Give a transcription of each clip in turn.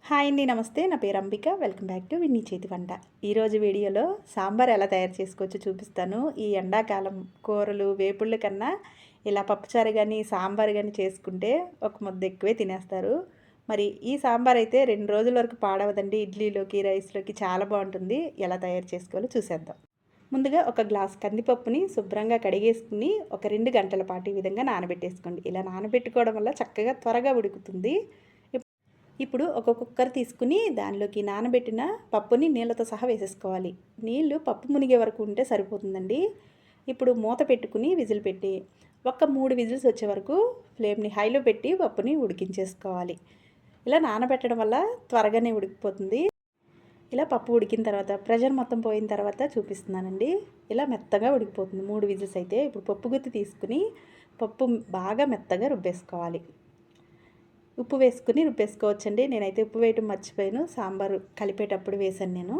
Hi అండి, నమస్తే. నా పేరు Ambika. Welcome back to Vinni చేతి వంట. ఈరోజు వీడియోలో సాంబార్ ఎలా తయారు చేసుకోవచ్చో చూపిస్తాను. ఈ ఎండాకాలం కూరలు వేపుళ్ళ కన్నా ఇలా పప్పుచారు కానీ సాంబార్ కానీ చేసుకుంటే ఒక ముద్ద ఎక్కువే తినేస్తారు. మరి ఈ సాంబార్ అయితే 2 రోజుల వరకు పాడవదండి. ఇడ్లీలోకి రైస్లోకి చాలా బాగుంటుంది. ఎలా తయారు చేసుకోవాలో చూసేద్దాం. ముందుగా ఒక గ్లాస్ కందిపప్పుని శుభ్రంగా కడిగేసుకుని ఒక 2 గంటల పాటు ఈ విధంగా నానబెట్టేసుకోండి. ఇలా నానబెట్టుకోవడం వల్ల చక్కగా త్వరగా ఉడుకుతుంది. ఇప్పుడు ఒక కుక్కర్ తీసుకుని దానిలోకి నానబెట్టిన పప్పుని నీళ్ళతో సహా వేసేసుకోవాలి. నీళ్లు పప్పు మునిగే వరకు ఉంటే సరిపోతుందండి. ఇప్పుడు మూత పెట్టుకుని విజిల్ పెట్టి ఒక 3 విజిల్స్ వచ్చే వరకు ఫ్లేమ్ని హైలో పెట్టి పప్పుని ఉడికించేసుకోవాలి. ఇలా నానబెట్టడం వల్ల త్వరగానే ఉడికిపోతుంది. ఇలా పప్పు ఉడికిన తర్వాత ప్రెషర్ మొత్తం పోయిన తర్వాత చూపిస్తున్నానండి. ఇలా మెత్తగా ఉడికిపోతుంది 3 విజిల్స్ అయితే. ఇప్పుడు పప్పు గుత్తి తీసుకుని పప్పు బాగా మెత్తగా రుబ్బేసుకోవాలి. ఉప్పు వేసుకుని రుబ్బేసుకోవచ్చండి. నేనైతే ఉప్పు వేయటం మర్చిపోయాను. సాంబారు కలిపేటప్పుడు వేసాను నేను.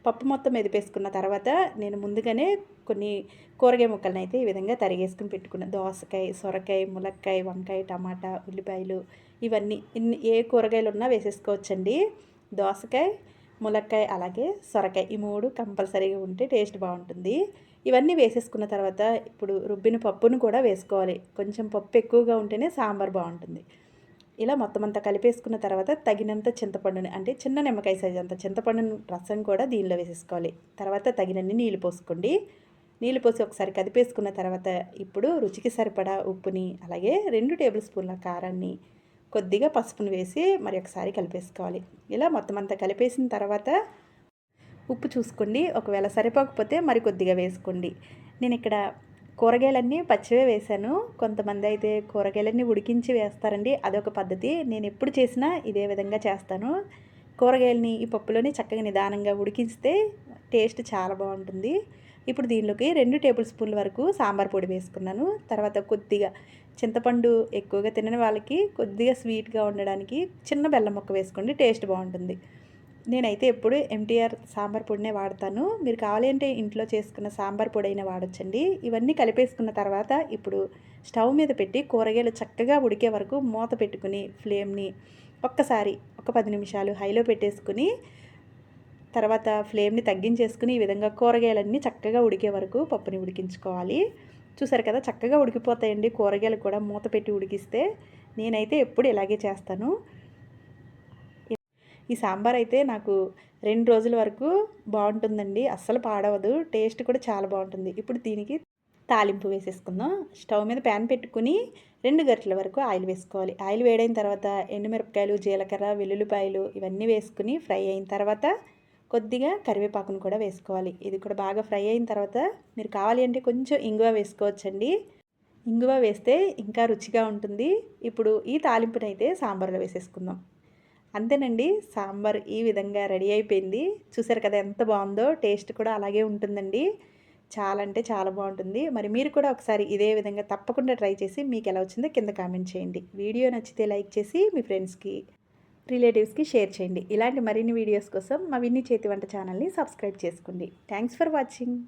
పప్పు మొత్తం మెదిపేసుకున్న తర్వాత నేను ముందుగానే కొన్ని కూరగాయ ముక్కలను అయితే ఈ విధంగా తరిగేసుకుని పెట్టుకున్నాను. దోసకాయ, సొరకాయ, ములక్కాయ, వంకాయ, టమాటా, ఉల్లిపాయలు ఇవన్నీ ఏ కూరగాయలు ఉన్నా వేసేసుకోవచ్చండి. దోసకాయ, ములక్కాయ అలాగే సొరకాయ ఈ 3 కంపల్సరీగా ఉంటే టేస్ట్ బాగుంటుంది. ఇవన్నీ వేసేసుకున్న తర్వాత ఇప్పుడు రుబ్బిన పప్పును కూడా వేసుకోవాలి. కొంచెం పప్పు ఎక్కువగా ఉంటేనే సాంబార్ బాగుంటుంది. ఇలా మొత్తం అంతా కలిపేసుకున్న తర్వాత తగినంత చింతపండుని, అంటే చిన్న నిమ్మకాయ సైజు అంత చింతపండుని రసం కూడా దీనిలో వేసేసుకోవాలి. తర్వాత తగినన్ని నీళ్ళు పోసుకోండి. నీళ్ళు పోసి ఒకసారి కదిపేసుకున్న తర్వాత ఇప్పుడు రుచికి సరిపడా ఉప్పుని, అలాగే 2 టేబుల్ స్పూన్ల కారాన్ని, కొద్దిగా పసుపుని వేసి మరి ఒకసారి కలిపేసుకోవాలి. ఇలా మొత్తం అంతా కలిపేసిన తర్వాత ఉప్పు చూసుకోండి. ఒకవేళ సరిపోకపోతే మరి కొద్దిగా వేసుకోండి. నేను ఇక్కడ కూరగాయలన్నీ పచ్చివే వేశాను. కొంతమంది అయితే కూరగాయలన్నీ ఉడికించి వేస్తారండి. అదొక పద్ధతి. నేను ఎప్పుడు చేసినా ఇదే విధంగా చేస్తాను. కూరగాయలని ఈ పప్పులోనే చక్కగా నిదానంగా ఉడికిస్తే టేస్ట్ చాలా బాగుంటుంది. ఇప్పుడు దీనిలోకి 2 టేబుల్ స్పూన్ల వరకు సాంబార్ పొడి వేసుకున్నాను. తర్వాత కొద్దిగా చింతపండు ఎక్కువగా తినని వాళ్ళకి కొద్దిగా స్వీట్గా ఉండడానికి చిన్న బెల్లం ముక్క వేసుకోండి, టేస్ట్ బాగుంటుంది. నేనైతే ఎప్పుడు ఎంటీఆర్ సాంబార్ పొడినే వాడతాను. మీరు కావాలి అంటే ఇంట్లో చేసుకున్న సాంబార్ పొడి అయినా వాడచ్చండి. ఇవన్నీ కలిపేసుకున్న తర్వాత ఇప్పుడు స్టవ్ మీద పెట్టి కూరగాయలు చక్కగా ఉడికే వరకు మూత పెట్టుకుని ఫ్లేమ్ని ఒక్కసారి ఒక 10 నిమిషాలు హైలో పెట్టేసుకుని తర్వాత ఫ్లేమ్ని తగ్గించేసుకుని ఈ విధంగా కూరగాయలన్నీ చక్కగా ఉడికే వరకు పప్పుని ఉడికించుకోవాలి. చూసారు కదా, చక్కగా ఉడికిపోతాయండి కూరగాయలు కూడా మూత పెట్టి ఉడికిస్తే. నేనైతే ఎప్పుడు ఇలాగే చేస్తాను. ఈ సాంబార్ అయితే నాకు 2 రోజుల వరకు బాగుంటుందండి. అస్సలు పాడవదు. టేస్ట్ కూడా చాలా బాగుంటుంది. ఇప్పుడు దీనికి తాలింపు వేసేసుకుందాం. స్టవ్ మీద ప్యాన్ పెట్టుకుని 2 గరిటెల వరకు ఆయిల్ వేసుకోవాలి. ఆయిల్ వేడైన తర్వాత ఎండుమిరపకాయలు, జీలకర్ర, వెల్లుల్లిపాయలు ఇవన్నీ వేసుకుని ఫ్రై అయిన తర్వాత కొద్దిగా కరివేపాకును కూడా వేసుకోవాలి. ఇది కూడా బాగా ఫ్రై అయిన తర్వాత మీరు కావాలి అంటే కొంచెం ఇంగువ వేసుకోవచ్చండి. ఇంగువ వేస్తే ఇంకా రుచిగా ఉంటుంది. ఇప్పుడు ఈ తాలింపునైతే సాంబార్లో వేసేసుకుందాం. అంతేనండి, సాంబార్ ఈ విధంగా రెడీ అయిపోయింది. చూసారు కదా ఎంత బాగుందో. టేస్ట్ కూడా అలాగే ఉంటుందండి. చాలా అంటే చాలా బాగుంటుంది. మరి మీరు కూడా ఒకసారి ఇదే విధంగా తప్పకుండా ట్రై చేసి మీకు ఎలా వచ్చిందో కింద కామెంట్ చేయండి. వీడియో నచ్చితే లైక్ చేసి మీ ఫ్రెండ్స్కి, రిలేటివ్స్కి షేర్ చేయండి. ఇలాంటి మరిన్ని వీడియోస్ కోసం మా విన్నీ చేతి వంట ఛానల్ని సబ్స్క్రైబ్ చేసుకోండి. Thanks for watching.